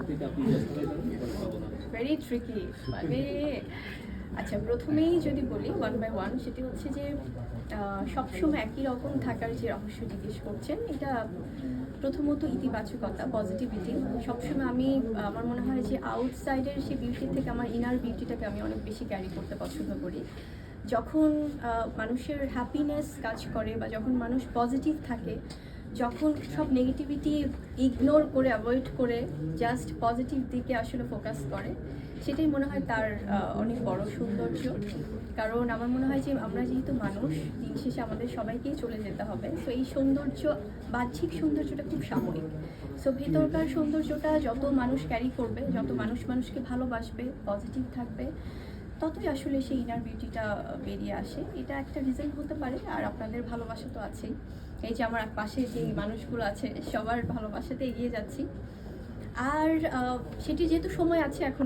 পরবর্তীতে আপনি জাস্টিফাই করেন এবারে পাবো না? ভেরি ট্রিকি মানে আচ্ছা প্রথমেই যদি বলি ওয়ান বাই ওয়ান সেটি হচ্ছে যে সবসময় একই রকম থাকার যে রহস্য জিজ্ঞেস করছেন এটা প্রথমত ইতিবাচকতা পজিটিভিটি সবসময় আমি আমার মনে হয় যে আউটসাইডের সেই বিউটি থেকে আমার ইনার বিউটিটাকে আমি অনেক বেশি ক্যারি করতে পছন্দ করি যখন মানুষের হ্যাপিনেস কাজ করে বা যখন মানুষ পজিটিভ থাকে যখন সব নেগেটিভিটি ইগনোর করে অ্যাভয়েড করে জাস্ট পজিটিভ দিকে আসলে ফোকাস করে সেটাই মনে হয় তার অনেক বড় সৌন্দর্য কারণ আমার মনে হয় যে আমরা যেহেতু মানুষ দিন শেষে আমাদের সবাইকেই চলে যেতে হবে তো এই সৌন্দর্য বাহ্যিক সৌন্দর্যটা খুব সাময়িক সো ভেতরকার সৌন্দর্যটা যত মানুষ ক্যারি করবে যত মানুষ মানুষকে ভালোবাসবে পজিটিভ থাকবে ততই আসলে সেই ইনার বিউটিটা বেরিয়ে আসে এটা একটা রিজন হতে পারে আর আপনাদের ভালোবাসা তো আছেই এই যে আমার পাশে যে মানুষগুলো আছে সবার ভালোবাসাতে এগিয়ে যাচ্ছি আর সেটি যেহেতু সময় আছে এখন